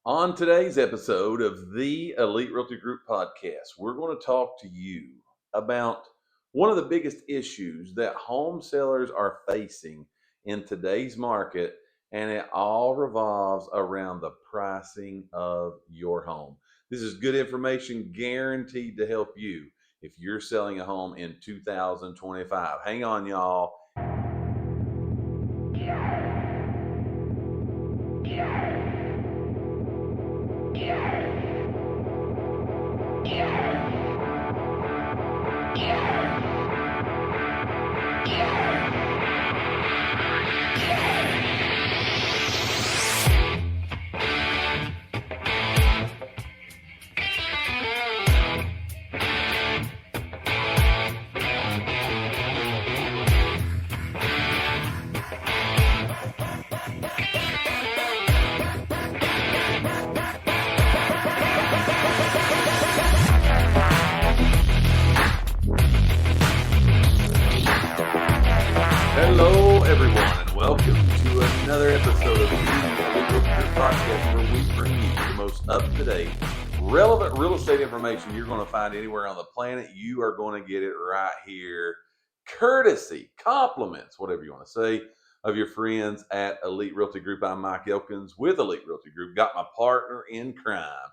On today's episode of the Elite Realty Group Podcast, we're going to talk to you about one of the biggest issues that home sellers are facing in today's market, and it all revolves around the pricing of your home. This is good information guaranteed to help you if you're selling a home in 2025. Hang on, y'all. Hello, everyone, and welcome to another episode of the Elite Realty Group Podcast, where we bring you the most up-to-date, relevant real estate information you're going to find anywhere on the planet. You are going to get it right here, courtesy, compliments, whatever you want to say, of your friends at Elite Realty Group. I'm Mike Elkins with Elite Realty Group. Got my partner in crime,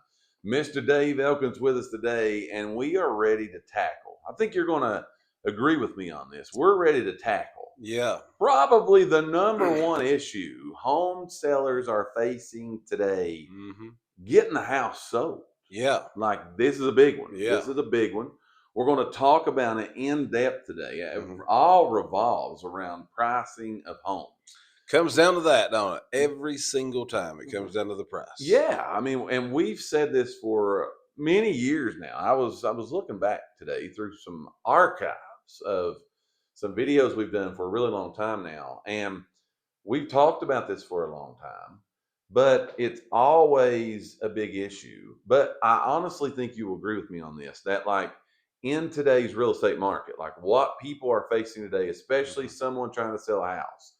Mr. Dave Elkins, with us today, and we are ready to tackle. I think you're going to agree with me on this. We're ready to tackle. Yeah. Probably the number one issue home sellers are facing today, getting the house sold. Yeah. Like, this is a big one. Yeah. This is a big one. We're going to talk about it in depth today. It all revolves around pricing of homes. Comes down to that, don't it? Every single time it comes down to the price. Yeah. I mean, and we've said this for many years now. I was looking back today through some archives of some videos we've done for a really long time now. And we've talked about this for a long time, but it's always a big issue. But I honestly think you will agree with me on this, that like in today's real estate market, like what people are facing today, especially someone trying to sell a house,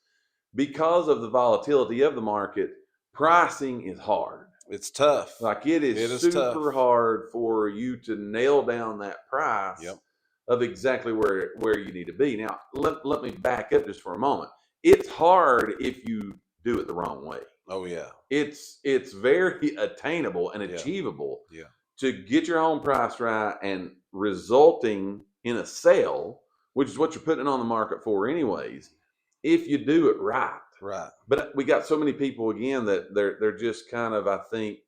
because of the volatility of the market, pricing is hard. It's tough. Like it is super hard for you to nail down that price. Yep. Of exactly where you need to be. Now, let me back up just for a moment. It's hard if you do it the wrong way. Oh, yeah. It's very attainable and achievable to get your home price right and resulting in a sale, which is what you're putting it on the market for anyways, if you do it right. Right. But we got so many people, again, that they're just kind of, I think,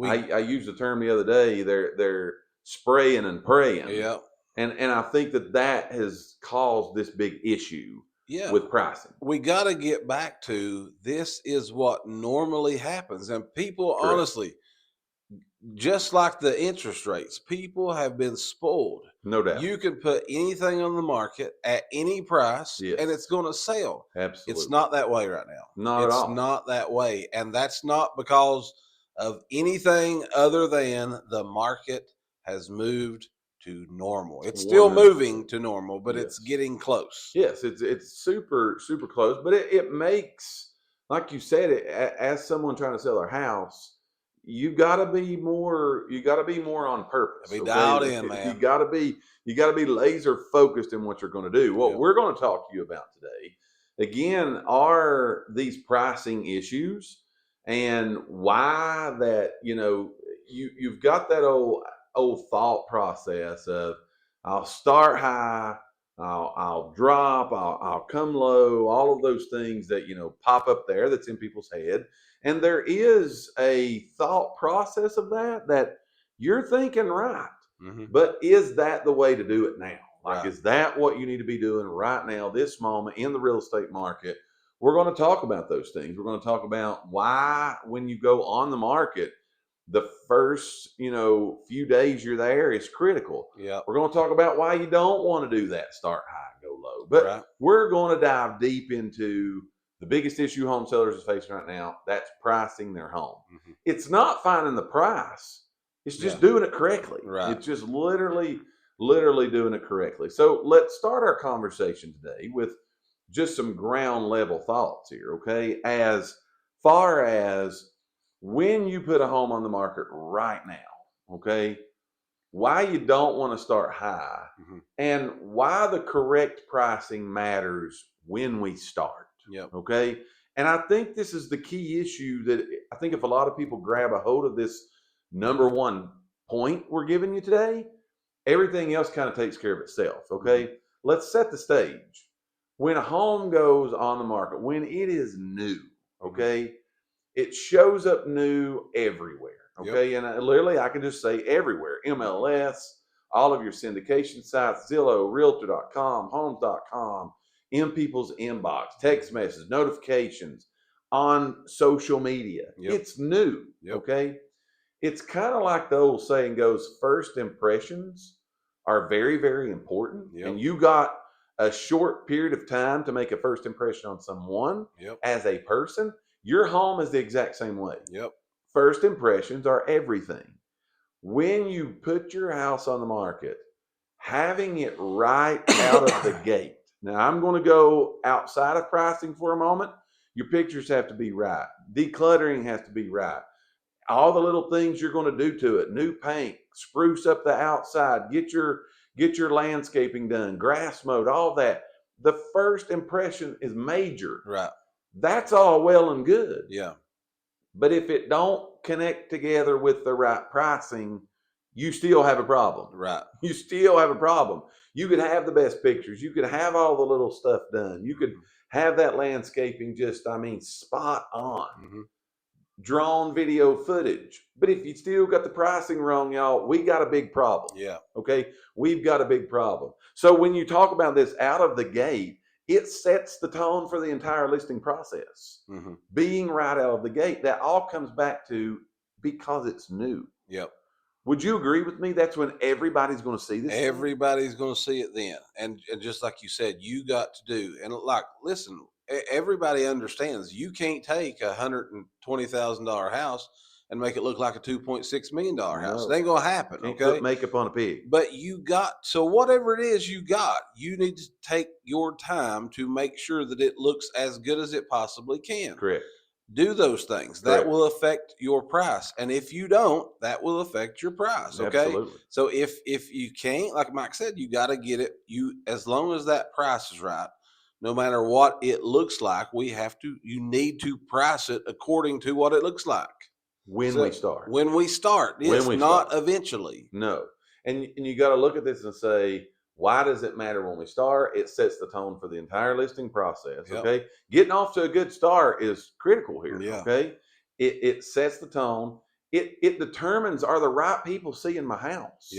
I used the term the other day, they're spraying and praying. Yeah. And I think that has caused this big issue with pricing. We got to get back to this is what normally happens. And people, honestly, just like the interest rates, people have been spoiled. No doubt. You can put anything on the market at any price and it's going to sell. Absolutely. It's not that way right now. Not at all. It's not that way. And that's not because of anything other than the market has moved to normal. It's still moving to normal, but it's getting close. Yes, it's super, super close. But it makes, like you said, as someone trying to sell their house, you gotta be more on purpose. Be dialed in, man. You gotta be laser focused in what you're gonna do. What we're gonna talk to you about today, again, are these pricing issues and why that, you've got that old thought process of I'll start high, I'll drop, I'll come low, all of those things that, pop up there that's in people's head. And there is a thought process of that you're thinking right. But is that the way to do it now? Like, is that what you need to be doing right now, this moment in the real estate market? We're going to talk about those things. We're going to talk about why, when you go on the market, the first, few days you're there is critical. Yeah. We're going to talk about why you don't want to do that, start high, go low. But we're going to dive deep into the biggest issue home sellers are facing right now. That's pricing their home. It's not finding the price. It's just doing it correctly. Right. It's just literally doing it correctly. So let's start our conversation today with just some ground level thoughts here, okay? As far as when you put a home on the market right now, okay, why you don't want to start high and why the correct pricing matters when we start. Okay. And I think this is the key issue that I think if a lot of people grab a hold of this number one point we're giving you today, everything else kind of takes care of itself. Okay. Let's set the stage. When a home goes on the market, when it is new, okay, it shows up new everywhere. Okay. And literally, I can just say everywhere. MLS, all of your syndication sites, Zillow, Realtor.com, Homes.com, in people's inbox, text messages, notifications, on social media. It's new. Okay. It's kind of like the old saying goes, first impressions are very, very important. And you got a short period of time to make a first impression on someone as a person. Your home is the exact same way. First impressions are everything. When you put your house on the market, having it right out of the gate. Now, I'm going to go outside of pricing for a moment. Your pictures have to be right. Decluttering has to be right. All the little things you're going to do to it, new paint, spruce up the outside, get your landscaping done, grass mowed, all that. The first impression is major. Right. That's all well and good. Yeah. But if it don't connect together with the right pricing, you still have a problem. Right. You still have a problem. You could have the best pictures. You could have all the little stuff done. You could have that landscaping just, spot on. Drawn video footage. But if you still got the pricing wrong, y'all, we got a big problem. Okay. We've got a big problem. So when you talk about this out of the gate, it sets the tone for the entire listing process. Being right out of the gate, that all comes back to because it's new. Would you agree with me? That's when everybody's going to see this. Everybody's going to see it then. And just like you said, you got to do, and like, listen, everybody understands you can't take $120,000 house and make it look like a $2.6 million house. It ain't going to happen. Can't put makeup on a pig. But so whatever it is you got, you need to take your time to make sure that it looks as good as it possibly can. Correct. Do those things. That will affect your price. And if you don't, that will affect your price. Okay. Absolutely. So if you can't, like Mike said, you got to get it. As long as that price is right, no matter what it looks like, you need to price it according to what it looks like. When we start. Yes, not eventually. No. And you got to look at this and say, why does it matter when we start? It sets the tone for the entire listing process. Okay. Getting off to a good start is critical here. Okay. It sets the tone. It determines, are the right people seeing my house?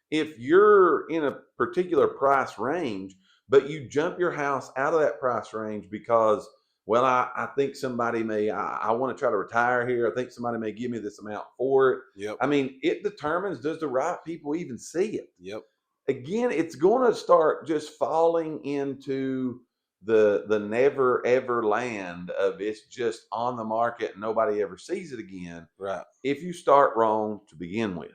If you're in a particular price range, but you jump your house out of that price range because, well, I think somebody I want to try to retire here. I think somebody may give me this amount for it. It determines, does the right people even see it? Again, it's going to start just falling into the never ever land of it's just on the market and nobody ever sees it again. Right. If you start wrong to begin with.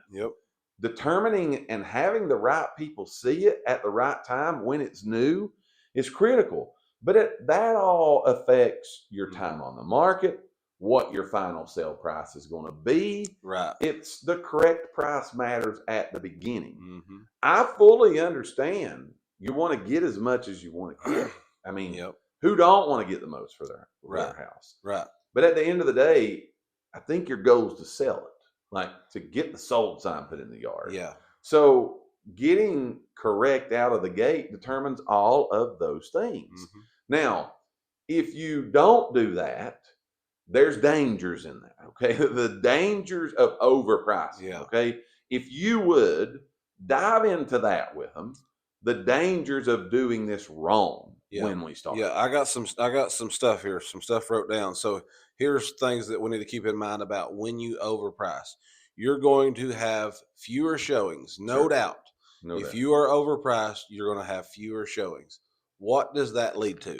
Determining and having the right people see it at the right time when it's new is critical. But that all affects your time on the market, what your final sale price is going to be. Right. It's the correct price matters at the beginning. I fully understand you want to get as much as you want to get. Who don't want to get the most for their house? Right. But at the end of the day, I think your goal is to sell it. Like to get the sold sign put in the yard. So getting correct out of the gate determines all of those things. Now, if you don't do that, there's dangers in that. Okay. The dangers of overpricing. Okay. If you would dive into that with them, the dangers of doing this wrong when we start. I got some stuff here, some stuff wrote down. So here's things that we need to keep in mind about when you overprice. You're going to have fewer showings, no doubt. If you are overpriced, you're going to have fewer showings. What does that lead to?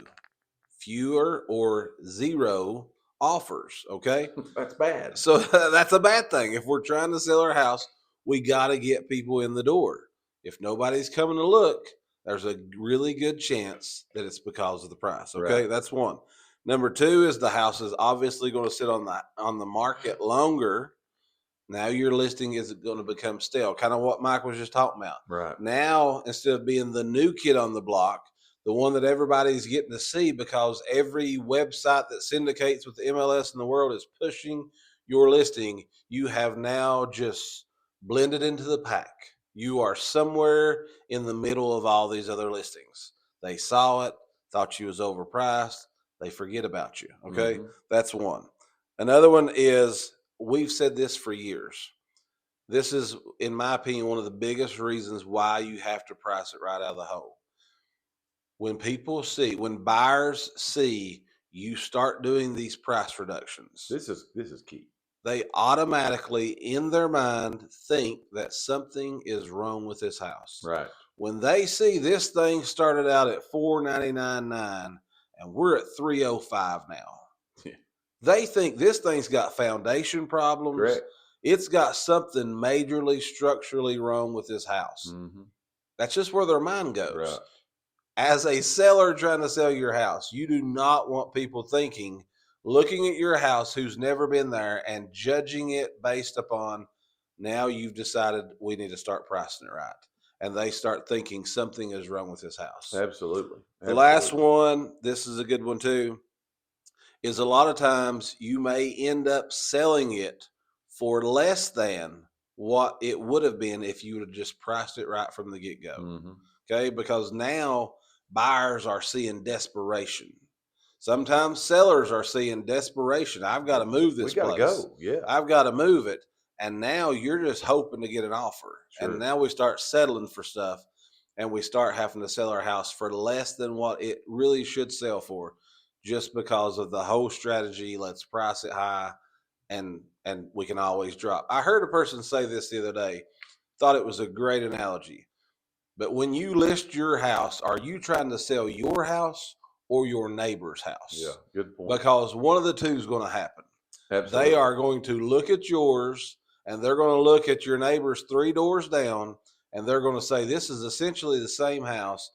Fewer or zero offers, okay? That's bad. So that's a bad thing. If we're trying to sell our house, we got to get people in the door. If nobody's coming to look, there's a really good chance that it's because of the price, okay? Right. That's one. Number two is the house is obviously going to sit on the market longer. Now your listing is going to become stale, kind of what Mike was just talking about. Right. Now, instead of being the new kid on the block, the one that everybody's getting to see because every website that syndicates with the MLS in the world is pushing your listing, you have now just blended into the pack. You are somewhere in the middle of all these other listings. They saw it, thought you was overpriced. They forget about you. Okay. Mm-hmm. That's one. Another one is, we've said this for years. This is, in my opinion, one of the biggest reasons why you have to price it right out of the hole. When buyers see you start doing these price reductions, this is key. They automatically, in their mind, think that something is wrong with this house. Right. When they see this thing started out at $499.9 and we're at $305 now, they think this thing's got foundation problems. Correct. It's got something majorly structurally wrong with this house. Mm-hmm. That's just where their mind goes. Right. As a seller trying to sell your house, you do not want people looking at your house who's never been there and judging it based upon, now you've decided we need to start pricing it right. And they start thinking something is wrong with this house. Absolutely. The last one, this is a good one too, is a lot of times you may end up selling it for less than what it would have been if you would have just priced it right from the get-go. Mm-hmm. Okay, because now buyers are seeing desperation. Sometimes sellers are seeing desperation. I've got to move this place. We got to go. Yeah. I've got to move it. And now you're just hoping to get an offer. Sure. And now we start settling for stuff and we start having to sell our house for less than what it really should sell for, just because of the whole strategy. Let's price it high and we can always drop. I heard a person say this the other day, thought it was a great analogy. But when you list your house, are you trying to sell your house or your neighbor's house? Yeah, good point. Because one of the two is going to happen. Absolutely. They are going to look at yours and they're going to look at your neighbor's 3 doors down and they're going to say, this is essentially the same house.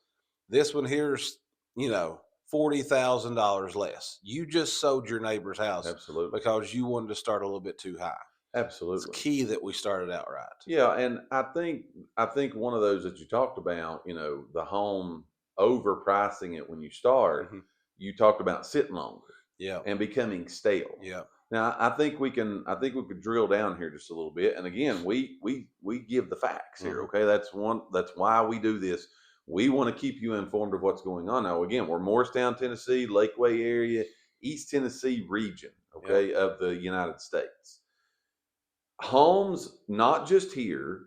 This one here's, $40,000 less. You just sold your neighbor's house. Absolutely. Because you wanted to start a little bit too high. Absolutely. It's key that we started out right. Yeah, and I think one of those that you talked about, the home overpricing it when you start, mm-hmm. You talked about sitting longer. Yeah. And becoming stale. Yeah. Now I think we could drill down here just a little bit. And again, we give the facts here. Mm-hmm. Okay. That's why we do this. We want to keep you informed of what's going on. Now, again, we're Morristown, Tennessee, Lakeway Area, East Tennessee region, okay, of the United States. Homes, not just here,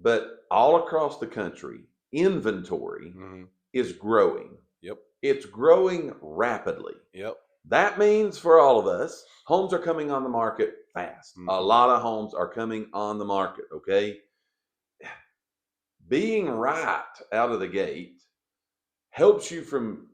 but all across the country, inventory mm-hmm. is growing. Yep. It's growing rapidly. Yep. That means for all of us, homes are coming on the market fast. Mm-hmm. A lot of homes are coming on the market, okay? Being right out of the gate helps you from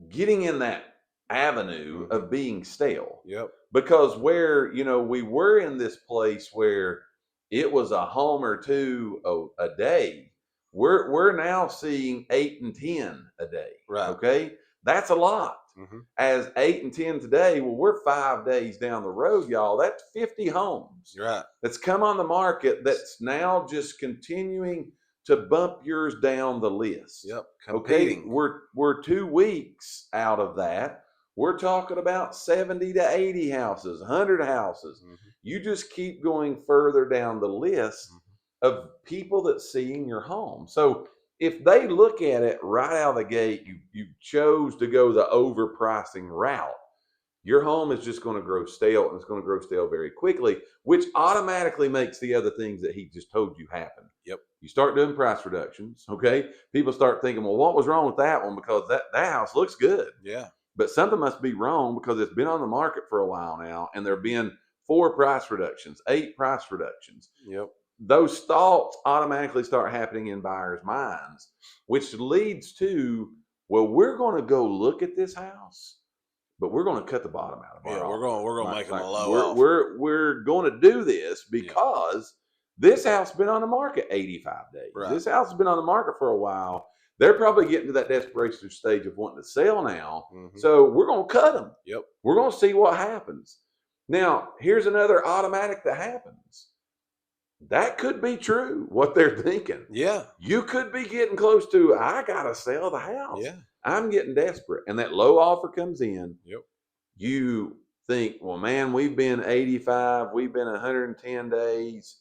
getting in that avenue mm-hmm. of being stale. Yep. Because where, we were in this place where it was a home or two a day, we're now seeing 8 and 10 a day. Right. Okay. That's a lot. Mm-hmm. As 8 and 10 today, well, we're 5 days down the road, y'all. That's 50 homes. Right. That's come on the market that's now just continuing to bump yours down the list. Yep. Competing. Okay. We're 2 weeks out of that. We're talking about 70 to 80 houses, 100 houses. Mm-hmm. You just keep going further down the list mm-hmm. of people that's seeing your home. So if they look at it right out of the gate, you chose to go the overpricing route, your home is just going to grow stale, and it's going to grow stale very quickly, which automatically makes the other things that he just told you happen. Yep. You start doing price reductions, okay? People start thinking, well, what was wrong with that one? Because that house looks good. Yeah. But something must be wrong because it's been on the market for a while now, and there have been 4 price reductions, 8 price reductions. Yep. Those thoughts automatically start happening in buyers' minds, which leads to, well, we're going to go look at this house, but we're going to cut the bottom out of it. Yeah, we're going to make them a low offer. We're going to do this because this house has been on the market 85 days. Right. This house has been on the market for a while. They're probably getting to that desperation stage of wanting to sell now. Mm-hmm. So we're going to cut them. Yep. We're going to see what happens. Now, here's another automatic that happens. That could be true, what they're thinking. Yeah. You could be getting close to, I got to sell the house. Yeah. I'm getting desperate. And that low offer comes in. Yep. You think, well, man, we've been 85. We've been 110 days.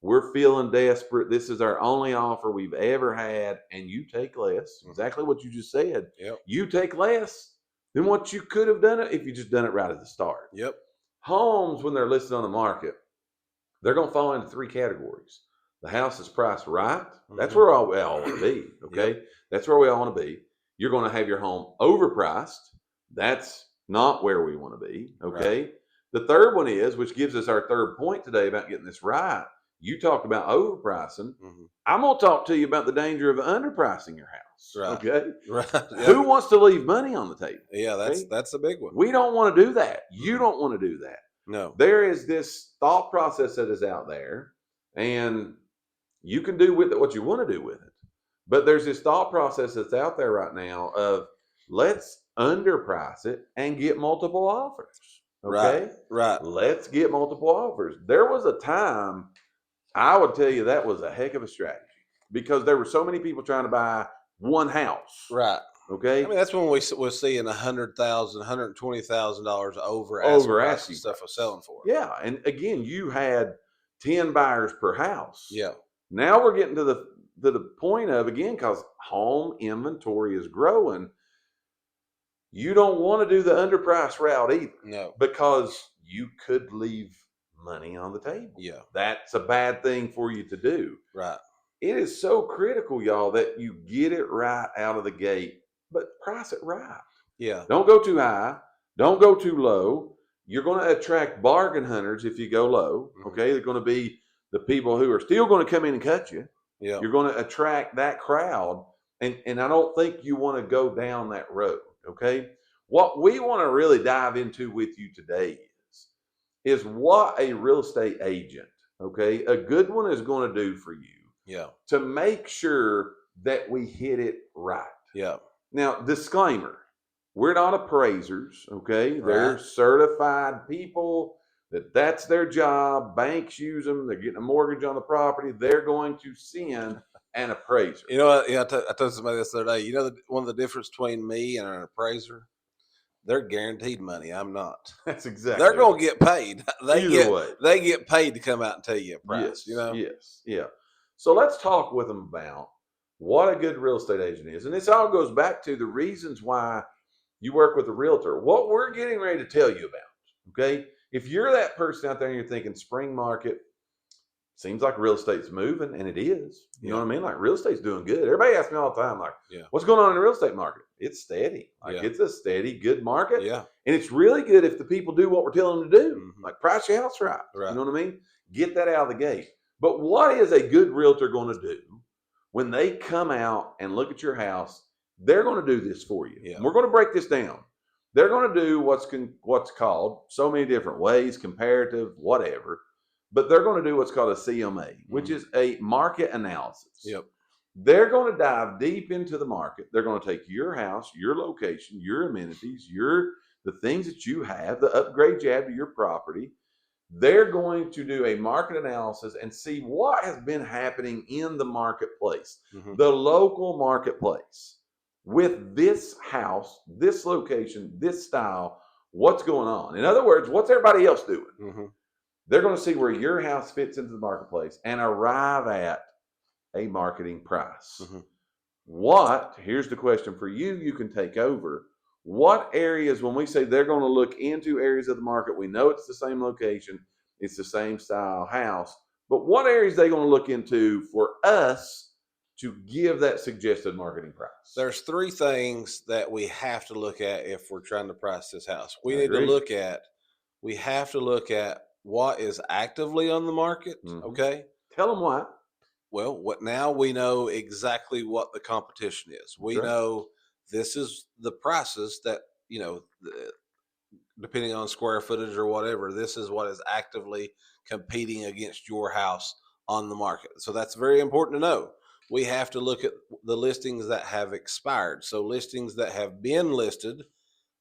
We're feeling desperate. This is our only offer we've ever had. And you take less. Exactly what you just said. Yep. You take less than what you could have done it if you just done it right at the start. Yep. Homes, when they're listed on the market, they're going to fall into three categories. The house is priced right. That's where we all want to be. Okay. Yep. That's where we all want to be. You're going to have your home overpriced. That's not where we want to be. Okay. Right. The third one is, which gives us our third point today about getting this right. You talked about overpricing. I'm going to talk to you about the danger of underpricing your house. Right. Okay. Right. Yeah. Who wants to leave money on the table? Yeah, that's a big one. We don't want to do that. You don't want to do that. No. There is this thought process that is out there, and you can do with it what you want to do with it. But there's this thought process that's out there right now of let's underprice it and get multiple offers. Okay? Right. Let's get multiple offers. There was a time, I would tell you, that was a heck of a strategy because there were so many people trying to buy one house. Right. Okay. I mean, that's when we were seeing $100,000, $120,000 over asking stuff was selling for. Yeah. And again, you had 10 buyers per house. Yeah. Now we're getting to the point of, again, because home inventory is growing, you don't want to do the underpriced route either. No. Because you could leave money on the table. Yeah. That's a bad thing for you to do. Right. It is so critical, y'all, that you get it right out of the gate, but price it right. Yeah. Don't go too high. Don't go too low. You're going to attract bargain hunters if you go low. Okay. They're going to be the people who are still going to come in and cut you. Yeah. You're going to attract that crowd. And I don't think you want to go down that road. Okay. What we want to really dive into with you today is what a real estate agent, okay, a good one is going to do for you. Yeah. To make sure that we hit it right. Yeah. Now, disclaimer, we're not appraisers, okay? Right. They're certified people that's their job. Banks use them. They're getting a mortgage on the property. They're going to send an appraiser. You know what? Yeah, I told somebody this the other day. You know, one of the difference between me and an appraiser? They're guaranteed money. I'm not. That's exactly. They're going to get paid. They get paid to come out and tell you a price. Yes, you know. Yes. Yeah. So let's talk with them about what a good real estate agent is, and this all goes back to the reasons why you work with a realtor. What we're getting ready to tell you about. Okay. If you're that person out there and you're thinking spring market, seems like real estate's moving, and it is. You know what I mean? Like real estate's doing good. Everybody asks me all the time, like, what's going on in the real estate market? It's steady. Like it's a steady, good market. Yeah. And it's really good if the people do what we're telling them to do. Like price your house right. You know what I mean? Get that out of the gate. But what is a good realtor going to do when they come out and look at your house? They're going to do this for you. Yeah. We're going to break this down. They're going to do what's called so many different ways, comparative, whatever. But they're going to do what's called a CMA, which is a market analysis. Yep. They're going to dive deep into the market. They're going to take your house, your location, your amenities, the things that you have, the upgrades you have to your property. They're going to do a market analysis and see what has been happening in the marketplace, the local marketplace, with this house, this location, this style, what's going on. In other words, what's everybody else doing? They're going to see where your house fits into the marketplace and arrive at a marketing price. Here's the question for you, you can take over. What areas, when we say they're going to look into areas of the market, we know it's the same location, it's the same style house, but what areas are they going to look into for us to give that suggested marketing price? There's three things that we have to look at if we're trying to price this house. We have to look at what is actively on the market. Okay. Tell them why. Well, now we know exactly what the competition is. We know this is the prices that, depending on square footage or whatever, this is what is actively competing against your house on the market. So that's very important to know. we have to look at the listings that have expired. So listings that have been listed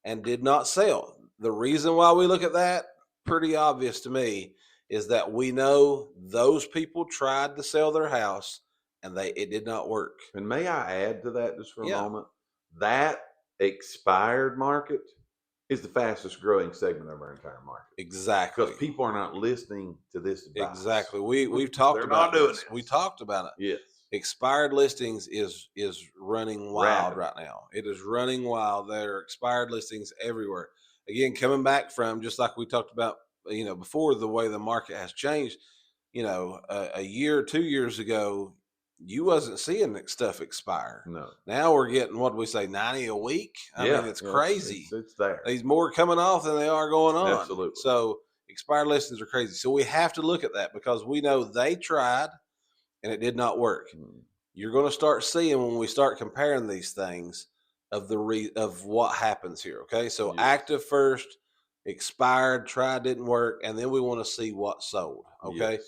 and did not sell. The reason why we look at that, pretty obvious to me, is that we know those people tried to sell their house and it did not work. And may I add to that just for a Yeah. moment? That expired market is the fastest growing segment of our entire market. Exactly. Because people are not listening to this advice. Exactly. We've talked about this. We talked about it. Yes. Expired listings is running wild right now. It is running wild. There are expired listings everywhere. Again, coming back from, just like we talked about, before, the way the market has changed, a year, 2 years ago, you wasn't seeing stuff expire. No. Now we're getting, what do we say, 90 a week? I mean, it's crazy. It's there. There's more coming off than they are going on. Absolutely. So expired listings are crazy. So we have to look at that because we know they tried and it did not work. You're going to start seeing, when we start comparing these things, of what happens here. Okay, so active first, expired, tried, didn't work, and then we want to see what sold. Okay, yes.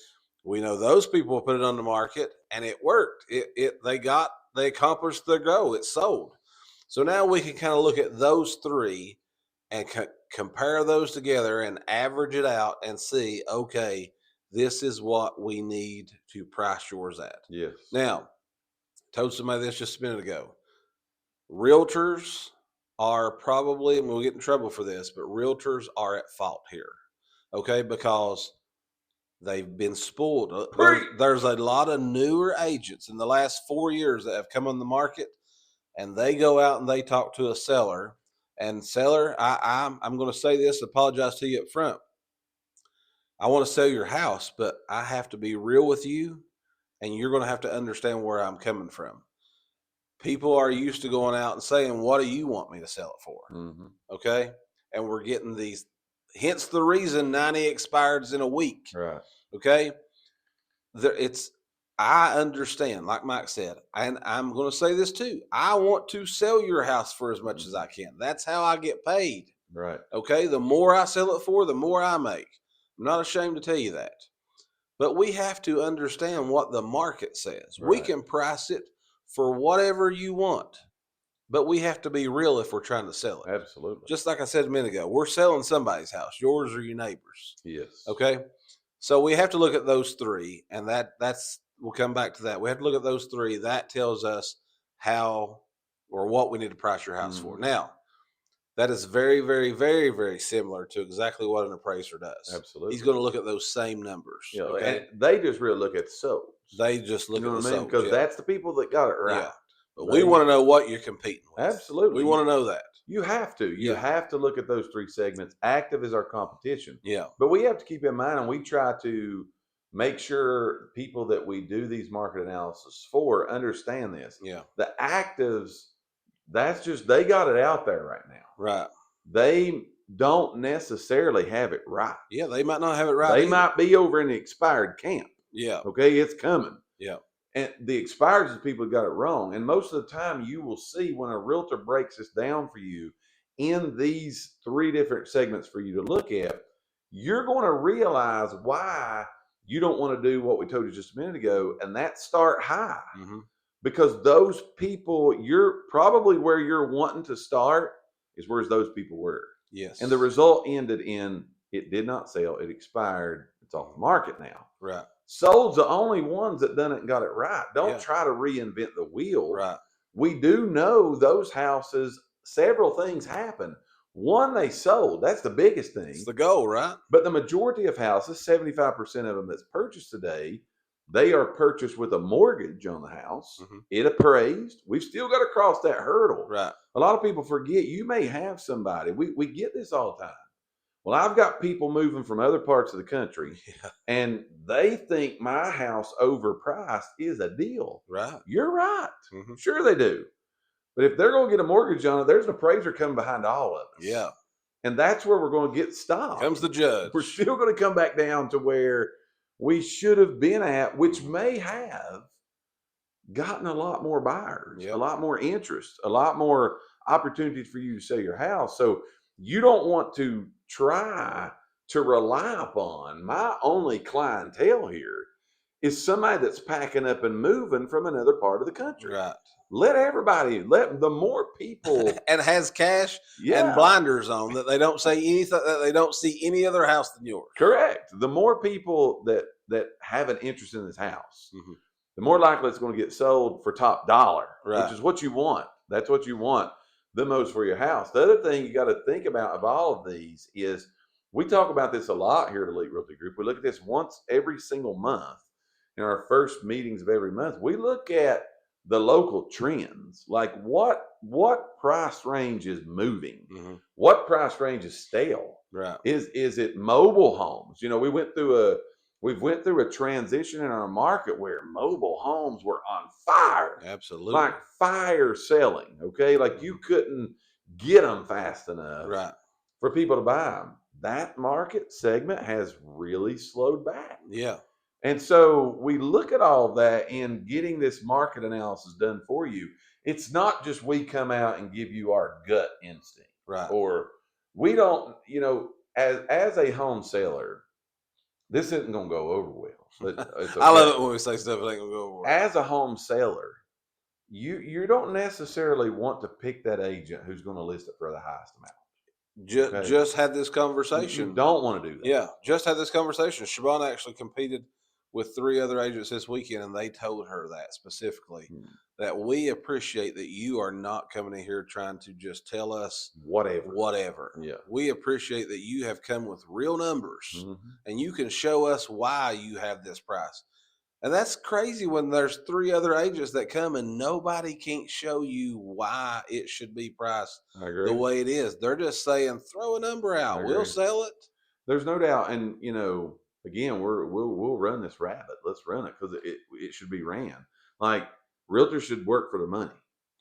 We know those people put it on the market and it worked. They accomplished their goal. It sold. So now we can kind of look at those three and compare those together and average it out and see, okay, this is what we need to price yours at. Yes. Now, told somebody this just a minute ago. Realtors are probably, and we'll get in trouble for this, but realtors are at fault here. Okay, because they've been spoiled. There's a lot of newer agents in the last 4 years that have come on the market, and they go out and they talk to a seller. And seller, I'm going to say this, apologize to you up front. I want to sell your house, but I have to be real with you, and you're going to have to understand where I'm coming from. People are used to going out and saying, what do you want me to sell it for? Mm-hmm. Okay. And we're getting these, hence the reason 90 expireds in a week. Right. Okay. I understand, like Mike said, and I'm going to say this too. I want to sell your house for as much as I can. That's how I get paid. Right. Okay. The more I sell it for, the more I make. I'm not ashamed to tell you that. But we have to understand what the market says. Right. We can price it for whatever you want, but we have to be real if we're trying to sell it. Absolutely. Just like I said a minute ago, we're selling somebody's house, yours or your neighbor's. Yes. Okay. So we have to look at those three, and we'll come back to that. We have to look at those three. That tells us how or what we need to price your house for. Now, that is very, very, very, very similar to exactly what an appraiser does. Absolutely. He's going to look at those same numbers. Yeah, okay? And they just really look at the solds. They just look at the solds. Because that's the people that got it right. Yeah. But we want to know what you're competing with. Absolutely. We want to know that. You have to. You have to look at those three segments. Active is our competition. Yeah. But we have to keep in mind, and we try to make sure people that we do these market analysis for understand this. Yeah. The actives, they got it out there right now. Right. They don't necessarily have it right. Yeah, they might not have it right. They might be over in the expired camp. Yeah. Okay, it's coming. Yeah. And the expireds is people who got it wrong. And most of the time you will see when a realtor breaks this down for you in these three different segments for you to look at, you're going to realize why you don't want to do what we told you just a minute ago, and that's start high. Mm-hmm. Because those people, you're probably where you're wanting to start is where those people were. Yes. And the result ended in it did not sell, it expired, it's off the market now. Right. Sold's the only ones that done it and got it right. Don't try to reinvent the wheel. Right. We do know those houses, several things happen. One, they sold. That's the biggest thing. It's the goal, right? But the majority of houses, 75% of them that's purchased today, they are purchased with a mortgage on the house. Mm-hmm. It appraised. We've still got to cross that hurdle. Right. A lot of people forget you may have somebody. We get this all the time. Well, I've got people moving from other parts of the country, and they think my house overpriced is a deal. Right. You're right. Mm-hmm. Sure they do. But if they're going to get a mortgage on it, there's an appraiser coming behind all of us. Yeah. And that's where we're going to get stopped. Comes the judge. We're still going to come back down to where we should have been at, which may have gotten a lot more buyers, a lot more interest, a lot more opportunities for you to sell your house. So you don't want to try to rely upon my only clientele here is somebody that's packing up and moving from another part of the country. Right. Let the more people and has cash and blinders on that they don't say anything, that they don't see any other house than yours. Correct. The more people that have an interest in this house, the more likely it's going to get sold for top dollar, which is what you want. That's what you want the most for your house. The other thing you got to think about of all of these is, we talk about this a lot here at Elite Realty Group. We look at this once every single month in our first meetings of every month. We look at the local trends, like what price range is moving, what price range is stale. Right. Is it mobile homes? You know, we went through a transition in our market where mobile homes were on fire. Absolutely. Like fire selling. Okay, like you couldn't get them fast enough for people to buy them. That market segment has really slowed back. Yeah. And so we look at all of that and getting this market analysis done for you. It's not just we come out and give you our gut instinct. Right. Or we don't, as a home seller, this isn't going to go over well. But it's okay. I love it when we say stuff that ain't going to go over well. As a home seller, you don't necessarily want to pick that agent who's going to list it for the highest amount. Just had this conversation. You don't want to do that. Yeah, just had this conversation. Siobhan actually competed with 3 other agents this weekend, and they told her that specifically, that we appreciate that you are not coming in here trying to just tell us whatever. Yeah. We appreciate that you have come with real numbers, and you can show us why you have this price. And that's crazy when there's 3 other agents that come and nobody can't show you why it should be priced the way it is. They're just saying, throw a number out. We'll sell it. There's no doubt. And, again, we'll run this rabbit. Let's run it, because it should be ran. Like, realtors should work for the money.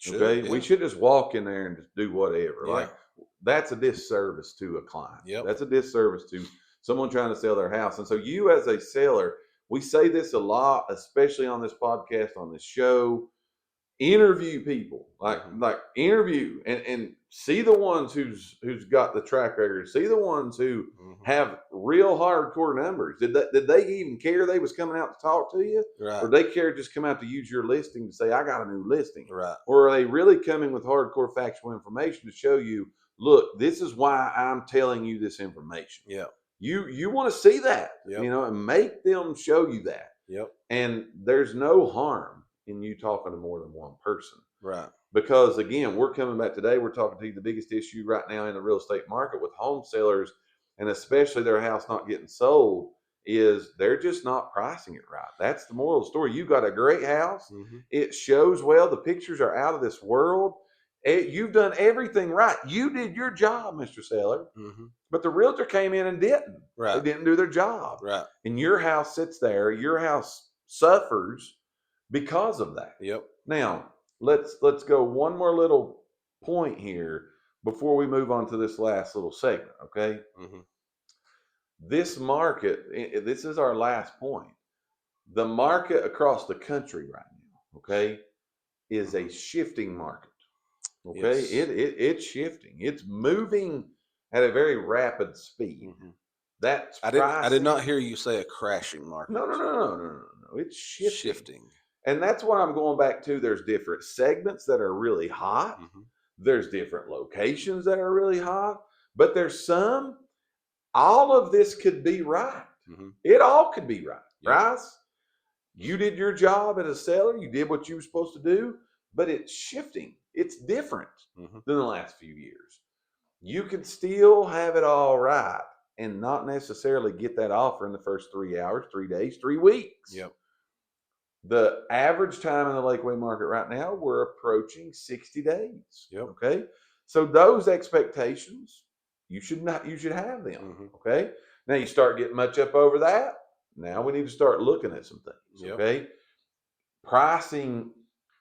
Okay. Yeah. We should just walk in there and just do whatever. Yeah. Like, that's a disservice to a client. Yep. That's a disservice to someone trying to sell their house. And so you, as a seller, we say this a lot, especially on this podcast, on this show. Interview people, like interview and see the ones who's got the track record. See the ones who have real hardcore numbers. Did they even care they was coming out to talk to you, or they care just come out to use your listing to say I got a new listing, or are they really coming with hardcore factual information to show you, look, this is why I'm telling you this information. Yeah. You want to see that, and make them show you that. Yep. And there's no harm in you talking to more than one person. Right. Because again, we're coming back today, we're talking to you, the biggest issue right now in the real estate market with home sellers, and especially their house not getting sold, is they're just not pricing it right. That's the moral of the story. You got a great house. It shows well. The pictures are out of this world. You've done everything right. You did your job, Mr. Seller. But the realtor came in and didn't. Right. They didn't do their job. Right. And your house sits there. Your house suffers because of that. Yep. Now, let's go one more little point here before we move on to this last little segment, okay? This market, this is our last point. The market across the country right now, okay, is a shifting market. Okay? Yes. It's shifting. It's moving at a very rapid speed. That's I did not hear you say a crashing market. No. It's shifting. And that's what I'm going back to. There's different segments that are really hot. There's different locations that are really hot. But there's all of this could be right. It all could be right. Right? You did your job as a seller. You did what you were supposed to do. But it's shifting. It's different than the last few years. You can still have it all right and not necessarily get that offer in the first 3 hours, 3 days, 3 weeks. Yep. The average time in the Lakeway market right now, we're approaching 60 days. Yep. Okay. So those expectations, you should have them. Okay. Now you start getting much up over that. Now we need to start looking at some things. Yep. Okay. Pricing,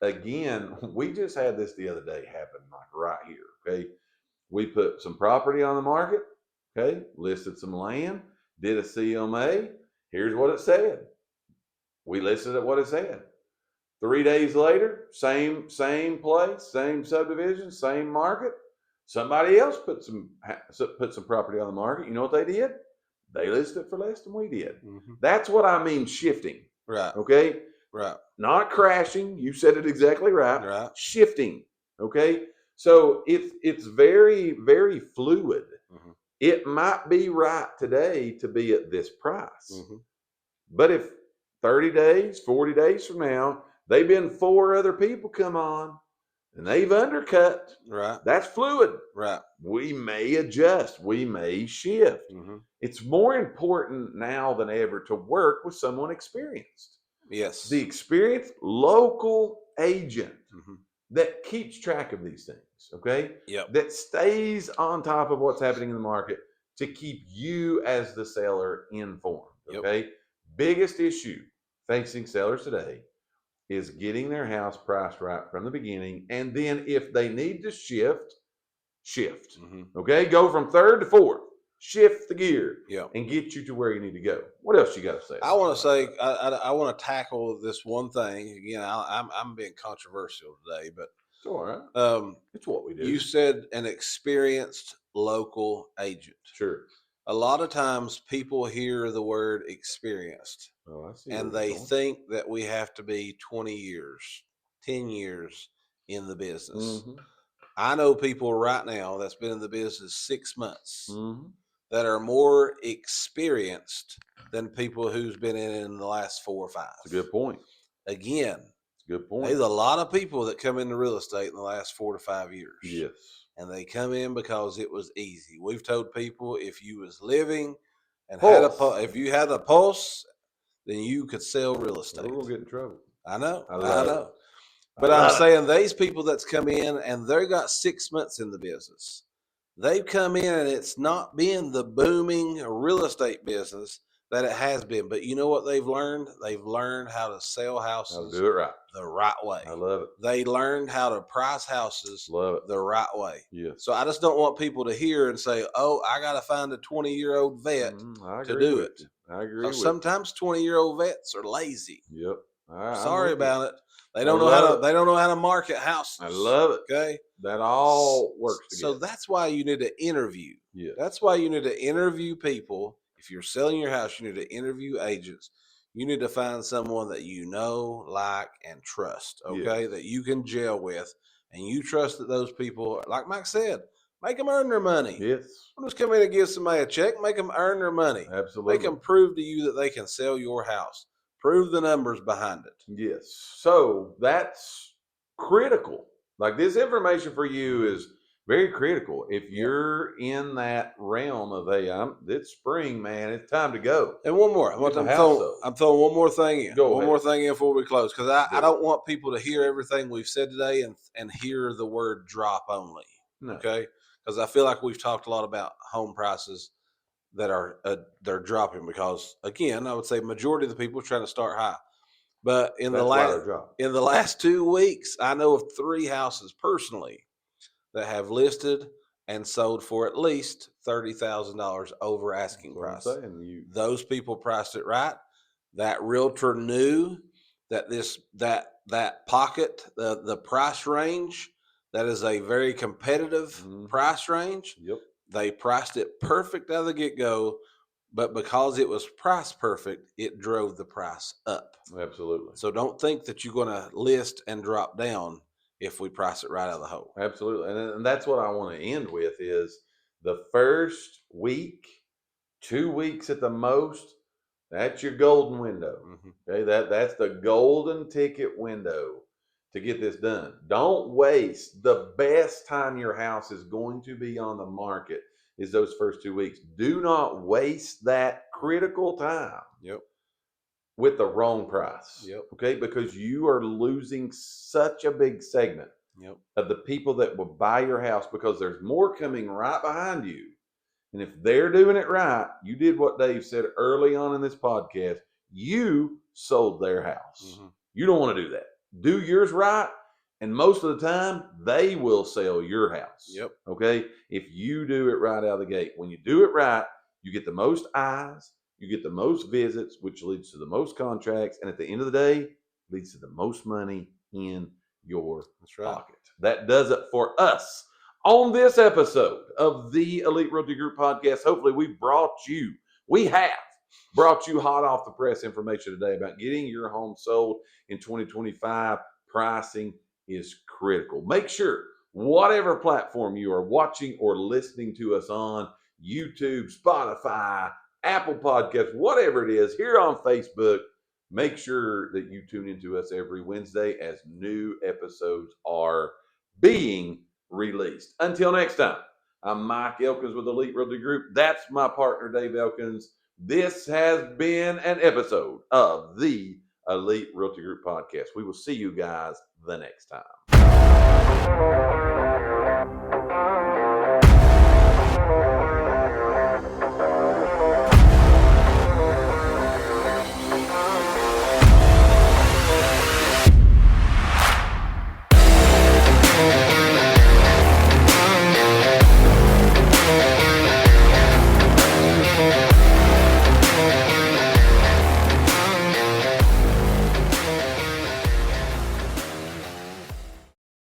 again, we just had this the other day happen, like right here. Okay. We put some property on the market. Okay. Listed some land, did a CMA. Here's what it said. We listed at what it said. 3 days later, same place, same subdivision, same market. Somebody else put some property on the market. You know what they did? They listed it for less than we did. That's what I mean shifting. Right. Okay. Right. Not crashing. You said it exactly right. Right. Shifting. Okay. So it's very, very fluid. Mm-hmm. It might be right today to be at this price. Mm-hmm. But if 30 days, 40 days from now, they've been 4 other people come on and they've undercut, right, that's fluid. Right. We may adjust. We may shift. Mm-hmm. It's more important now than ever to work with someone experienced. Yes. The experienced local agent mm-hmm. that keeps track of these things, okay? Yep. That stays on top of what's happening in the market to keep you as the seller informed, okay? Yep. Biggest issue facing sellers today is getting their house priced right from the beginning. And then if they need to shift, mm-hmm. Okay? Go from third to fourth. Shift the gear, and get you to where you need to go. What else you got to say? I want to say, I want to tackle this one thing again. I'm being controversial today, but it's all right. It's what we do. You said an experienced local agent. Sure. A lot of times people hear the word experienced, and they think that we have to be 20 years, 10 years in the business. Mm-hmm. I know people right now that's been in the business 6 months. Mm-hmm. That are more experienced than people who's been in the last 4 or 5. That's a good point. Again, it's a good point. There's a lot of people that come into real estate in the last 4 to 5 years. Yes. And they come in because it was easy. We've told people if you was living and if you had a pulse, then you could sell real estate. We're going to get in trouble. I know. I know. But I'm saying these people that's come in and they got 6 months in the business. They've come in and it's not been the booming real estate business that it has been. But you know what they've learned? They've learned how to sell houses how to do it right. The right way. I love it. They learned how to price houses the right way. Yes. So I just don't want people to hear and say, oh, I got to find a 20-year-old vet to do it. I agree. Sometimes 20-year-old vets are lazy. Yep. Sorry about it. They don't know how to. They don't know how to market houses. I love it. Okay, that all works together. So that's why you need to interview. Yeah. That's why you need to interview people. If you're selling your house, you need to interview agents. You need to find someone that you know, like, and trust. Okay, that you can gel with, and you trust that those people, like Mike said, make them earn their money. Yes. Don't just come in and give somebody a check. Make them earn their money. Absolutely. Make them prove to you that they can sell your house. Prove the numbers behind it. Yes. So that's critical. Like this information for you is very critical. If you're in that realm of, hey, it's spring, man, it's time to go. And one more. I'm throwing one more thing in. One more thing in before we close. Because I don't want people to hear everything we've said today and hear the word drop only. No. Okay? Because I feel like we've talked a lot about home prices that are they're dropping because, again, I would say majority of the people are trying to start high. But in the last 2 weeks, I know of 3 houses personally that have listed and sold for at least $30,000 over asking price. Those people priced it right. That realtor knew that that pocket, the price range, that is a very competitive price range. Yep. They priced it perfect out of the get-go, but because it was priced perfect, it drove the price up. Absolutely. So don't think that you're going to list and drop down if we price it right out of the hole. Absolutely. And that's what I want to end with is the first week, 2 weeks at the most, that's your golden window. Mm-hmm. Okay, that's the golden ticket window to get this done. Don't waste the best time your house is going to be on the market is those first 2 weeks. Do not waste that critical time. Yep. With the wrong price. Yep. Okay, because you are losing such a big segment of the people that will buy your house because there's more coming right behind you. And if they're doing it right, you did what Dave said early on in this podcast. You sold their house. Mm-hmm. You don't want to do that. Do yours right, and most of the time, they will sell your house. Yep. Okay? If you do it right out of the gate. When you do it right, you get the most eyes, you get the most visits, which leads to the most contracts, and at the end of the day, leads to the most money in your pocket. That does it for us on this episode of the Elite Realty Group Podcast. Hopefully, we have Brought you hot off the press information today about getting your home sold in 2025. Pricing is critical. Make sure, whatever platform you are watching or listening to us on, YouTube, Spotify, Apple Podcasts, whatever it is, here on Facebook, make sure that you tune into us every Wednesday as new episodes are being released. Until next time, I'm Mike Elkins with Elite Realty Group. That's my partner, Dave Elkins. This has been an episode of the Elite Realty Group Podcast. We will see you guys the next time.